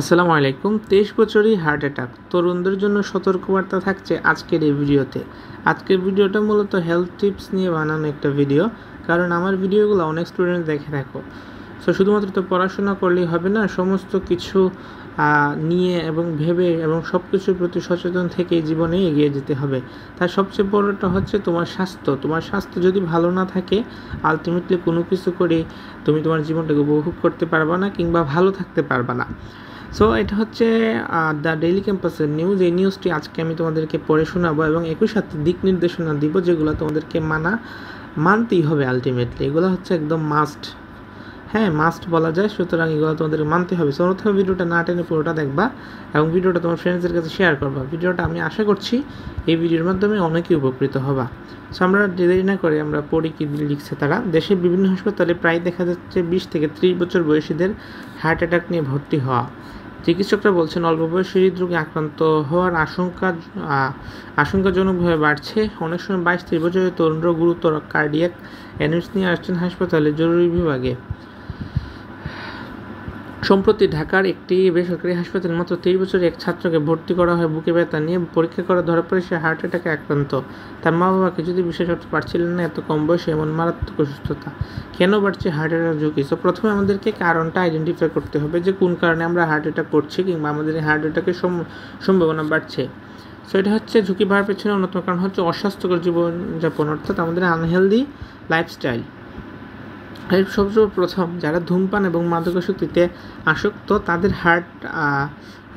আসসালামু আলাইকুম। 23 বছরই হার্ট অ্যাটাক, তরুণদের জন্য সতর্কবার্তা থাকছে আজকের এই ভিডিওতে। আজকের ভিডিওটা মূলত হেলথ টিপস নিয়ে বানানো একটা ভিডিও, কারণ আমার ভিডিওগুলো অনেক স্টুডেন্ট দেখে থাকো। সো শুধুমাত্র তো পড়াশোনা করলেই হবে না, সমস্ত কিছু নিয়ে এবং ভেবে এবং সব কিছুর প্রতি সচেতন থেকে জীবনে এগিয়ে যেতে হবে। তার সবচেয়ে বড়টা হচ্ছে তোমার স্বাস্থ্য। তোমার স্বাস্থ্য যদি ভালো না থাকে, আলটিমেটলি কোনো কিছু করে তুমি তোমার জীবনটাকে উপভোগ করতে পারবা না কিংবা ভালো থাকতে পারবা না। সো এটা হচ্ছে দ্য ডেইলি ক্যাম্পাসের নিউজ। এই নিউজটি আজকে আমি তোমাদেরকে পড়ে শোনাবো এবং একই সাথে দিক নির্দেশনা দিব, যেগুলো তোমাদেরকে মানতেই হবে। আলটিমেটলি এগুলো হচ্ছে একদম মাস্ট, মাস্ট বলা যায়। সুতরাং এগুলো তোমাদের মানতে হবে। সো প্রথমে ভিডিওটা না টেনে পুরোটা দেখবা এবং ভিডিওটা তোমার ফ্রেন্ডসদের কাছে শেয়ার করবা। ভিডিওটা আমি আশা করছি এই ভিডিওর মাধ্যমে অনেকেই উপকৃত হবা। সো আমরা দেরি না করে আমরা পড়ি কি লিখছে তারা। দেশের বিভিন্ন হাসপাতালে প্রায় দেখা যাচ্ছে 20 থেকে 30 বছর বয়সীদের হার্ট অ্যাটাক নিয়ে ভর্তি হওয়া। চিকিৎসকরা বলছেন অল্প বয়সে হৃদরোগে আক্রান্ত হওয়ার আশঙ্কাজনকভাবে বাড়ছে। অনেক সময় 22-23 বছরের তরুণরা গুরুতর কার্ডিয়াক অ্যারেস্ট নিয়ে আসছেন হাসপাতালে জরুরি বিভাগে। সম্প্রতি ঢাকার একটি বেসরকারি হাসপাতালে মাত্র 23 বছরের এক ছাত্রকে ভর্তি করা হয়। বুকে ব্যথা নিয়ে পরীক্ষা করে ধরা পড়ে সে হার্ট অ্যাটাকে আক্রান্ত। তার মা বাবা কিছুতে বিশ্বাস করতে পারছিলেন না, এত কম বয়সে এমন মারাত্মক অসুস্থতা কেন বাড়ছে হার্ট অ্যাটাক ঝুঁকি। সো প্রথমে আমাদেরকে কারণটা আইডেন্টিফাই করতে হবে যে কোন কারণে আমরা হার্ট অ্যাটাক করছি কিংবা আমাদের হার্ট অ্যাটাকের সম্ভাবনা বাড়ছে। সো এটা হচ্ছে ঝুঁকি বাড়ার পেছনে অন্যতম কারণ হচ্ছে অস্বাস্থ্যকর জীবনযাপন, অর্থাৎ আমাদের আনহেলদি লাইফস্টাইল। এর সবচেয়ে প্রথম, যারা ধূমপান এবং মাদকাসক্তিতে আসক্ত তাদের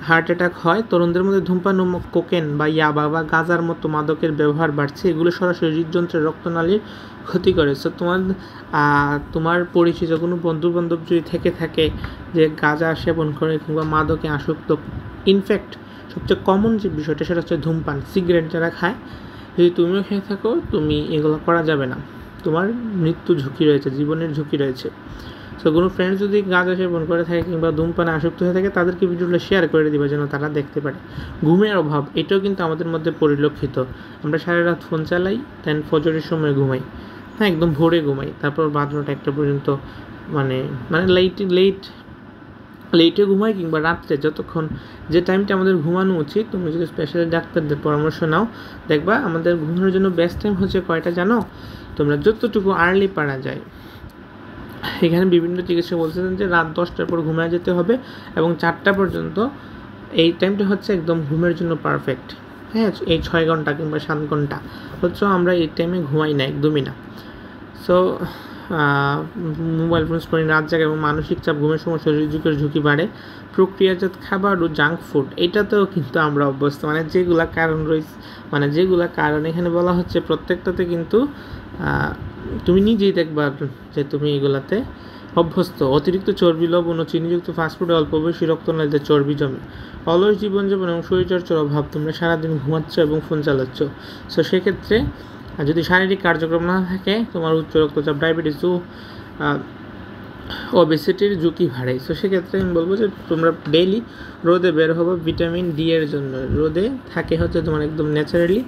হার্ট অ্যাটাক হয়। তরুণদের মধ্যে ধূমপান ও কোকেন বা ইয়াবা বা গাঁজার মতো মাদকের ব্যবহার বাড়ছে। এগুলো সরাসরি হৃদযন্ত্রের রক্তনালীর ক্ষতি করে। সো তোমার পরিচিত কোনো বন্ধুবান্ধব যদি থেকে থাকে যে গাঁজা সেবন করে কিংবা মাদকে আসক্ত, ইনফ্যাক্ট সবচেয়ে কমন যে বিষয়টা সেটা হচ্ছে ধূমপান, সিগারেট যারা খায়, যদি তুমিও খেয়ে থাকো, তুমি এগুলো করা যাবে না। তোমার মৃত্যু ঝুঁকি রয়েছে, জীবনের ঝুঁকি রয়েছে। সো কোনো ফ্রেন্ড যদি গাঁজা সেবন করে থাকে কিংবা ধূমপানে আসক্ত হয়ে থাকে, তাদেরকে ভিডিওটা শেয়ার করে দিবে যেন তারা দেখতে পারে। ঘুমের অভাব, এটাও কিন্তু আমাদের মধ্যে পরিলক্ষিত। আমরা সারা রাত ফোন চালাই, দেন ফজরের সময় ঘুমাই, একদম ভোরে ঘুমাই, তারপর 12টা 1টা পর্যন্ত মানে লেটে ঘুমাই কিংবা রাত্রে যতক্ষণ যে টাইমটা আমাদের ঘুমানো উচিত, তুমি যদি স্পেশালি ডাক্তারদের পরামর্শ নাও, দেখবা আমাদের ঘুমানোর জন্য বেস্ট টাইম হচ্ছে কয়টা জানো? তোমরা যতটুকু আর্লি পারা যায়। এখানে বিভিন্ন চিকিৎসক বলছেন যে রাত 10টার পর ঘুমায় যেতে হবে এবং 4টা পর্যন্ত এই টাইমটা হচ্ছে একদম ঘুমের জন্য পারফেক্ট। এই 6 ঘন্টা কিংবা 7 ঘন্টা হচ্ছে আমরা এই টাইমে ঘুমাই না, একদমই না। সো মোবাইল ফোন স্ক্রিন, রাত জাগা এবং মানসিক চাপ, ঘুমের সমস্যা, হৃদরোগের ঝুঁকি বাড়ে। প্রক্রিয়াজাত খাবার ও জাঙ্ক ফুড, এটাতেও কিন্তু আমরা অভ্যস্ত। যেগুলা কারণ রয়েছে, যেগুলা কারণ এখানে বলা হচ্ছে প্রত্যেকটাতে কিন্তু তুমি নিজেই দেখবা যে তুমি এগুলাতে অভ্যস্ত। অতিরিক্ত চর্বি, লবণ ও চিনিযুক্ত ফাস্টফুডে অল্প বয়সী রক্তনালীতে চর্বি জমে। অলস জীবনযাপন এবং শরীরচর্চার অভাব, তোমরা সারাদিন ঘুমাচ্ছ এবং ফোন চালাচ্ছ। সো সেক্ষেত্রে যদি শারীরিক কার্যক্রম না থাকে, তোমার উচ্চ রক্তচাপ, ডায়াবেটিস ও ওবেসিটির ঝুঁকি বাড়ে। সো সেক্ষেত্রে আমি বলবো যে তোমরা ডেইলি রোদে বের হবো ভিটামিন ডি এর জন্য। রোদে থাকে হচ্ছে তোমার একদম ন্যাচারালি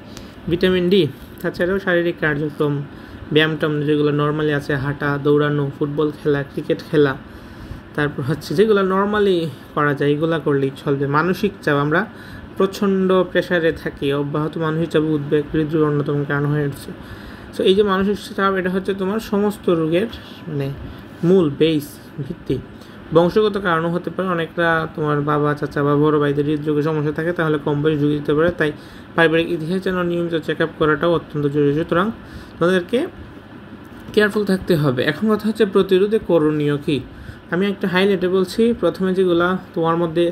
ভিটামিন ডি। তাছাড়াও শারীরিক কার্যক্রম, ব্যায়ামটাম যেগুলো নর্মালি আছে, হাঁটা, দৌড়ানো, ফুটবল খেলা, ক্রিকেট খেলা, তারপর হচ্ছে যেগুলো নর্মালি করা যায় এগুলো করলেই চলবে। মানসিক চাপ, আমরা প্রচণ্ড প্রেশারে থাকি, অব্যাহত মানসিক চাপ উদ্বেগ হৃদরোগের অন্যতম কারণ হয়ে উঠছে। সো এই যে মানসিক চাপ, এটা হচ্ছে তোমার সমস্ত রোগের মূল ভিত্তি। বংশগত কারণও হতে পারে। অনেকটা তোমার বাবা, চাচা বা বড় ভাইদের হৃদরোগের সমস্যা থাকে, তাহলে কম বয়স ঝুঁকি দিতে পারে। তাই পারিবারিক ইতিহাস যেন নিয়মিত চেক আপ করাটাও অত্যন্ত জরুরি। সুতরাং তাদেরকে কেয়ারফুল থাকতে হবে। এখন কথা হচ্ছে প্রতিরোধে করণীয় কী। আমি একটা হাইলাইটে বলছি। প্রথমে যেগুলা তোমার মধ্যে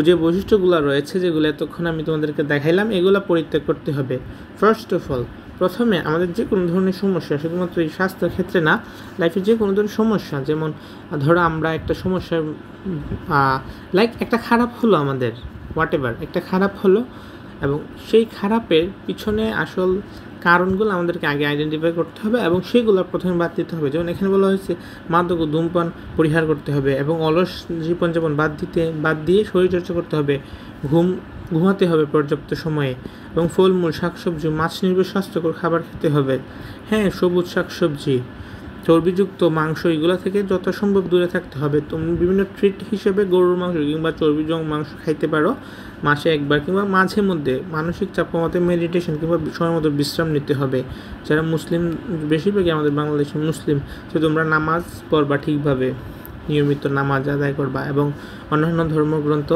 যে বৈশিষ্ট্যগুলো রয়েছে, যেগুলো এতক্ষণ আমি তোমাদেরকে দেখাইলাম, এগুলো পরিত্যাগ করতে হবে। ফার্স্ট অফ অল, প্রথমে আমাদের যে কোনো ধরনের সমস্যা, শুধুমাত্র এই স্বাস্থ্যের ক্ষেত্রে না, লাইফের যে কোনো ধরনের সমস্যা, যেমন ধরো আমরা একটা সমস্যা একটা খারাপ হলো, আমাদের হোয়াটএভার একটা খারাপ হলো, এবং সেই খারাপের পিছনে আসল কারণগুলো আমাদেরকে আগে আইডেন্টিফাই করতে হবে এবং সেগুলো প্রথমে বাদ দিতে হবে। যেমন এখানে বলা হয়েছে মাদক ও ধূমপান পরিহার করতে হবে এবং অলস জীবনযাপন বাদ দিয়ে শরীরচর্চা করতে হবে, ঘুমাতে হবে পর্যাপ্ত সময়ে এবং ফলমূল, শাকসবজি, মাছ নির্ভর স্বাস্থ্যকর খাবার খেতে হবে। সবুজ শাকসবজি, চর্বিযুক্ত মাংস এগুলো থেকে যত সম্ভব দূরে থাকতে হবে। তুমি বিভিন্ন ট্রিট হিসেবে গরুর মাংস কিংবা চর্বিযুক্ত মাংস খাইতে পারো মাসে একবার, কিংবা মাঝে মধ্যে মানসিক চাপ কমাতে মেডিটেশন কিংবা সময় মতো বিশ্রাম নিতে হবে। যারা মুসলিম, বেশিরভাগই আমাদের বাংলাদেশের মুসলিম, তো তোমরা নামাজ পড়বা ঠিকভাবে, নিয়মিত নামাজ আদায় করবা, এবং অন্যান্য ধর্মগ্রন্থ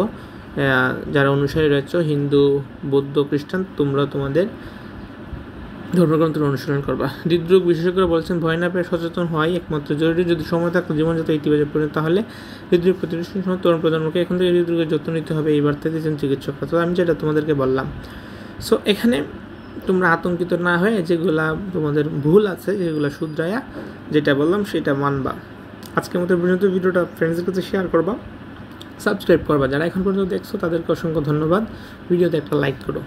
যারা অনুসারী রয়েছে হিন্দু, বৌদ্ধ, খ্রিস্টান, তোমরা তোমাদের ধর্মগ্রন্থের অনুসরণ করবা। হৃদরোগ বিশেষজ্ঞরা বলছেন ভয় না পেয়ে সচেতন হওয়াই একমাত্র জরুরি। যদি সময় থাকতো জীবনযাত্রা ইতিবাচক পরিণত, তাহলে হৃদরোগ প্রতিরোধের সময় তরুণ প্রজন্মকে এখন থেকে হৃদরোগের যত্ন নিতে হবে, এই বার্তা দিয়েছেন চিকিৎসকরা। তো আমি যেটা তোমাদেরকে বললাম, সো এখানে তোমরা আতঙ্কিত না হয়ে যেগুলা তোমাদের ভুল আছে যেগুলো শুধরায়া যেটা বললাম সেটা মানবা। আজকের মতো পর্যন্ত ভিডিওটা ফ্রেন্ডসদের কাছে শেয়ার করবা, সাবস্ক্রাইব করবা। যারা এখন পর্যন্ত দেখছো তাদেরকে অসংখ্য ধন্যবাদ। ভিডিওতে একটা লাইক করো।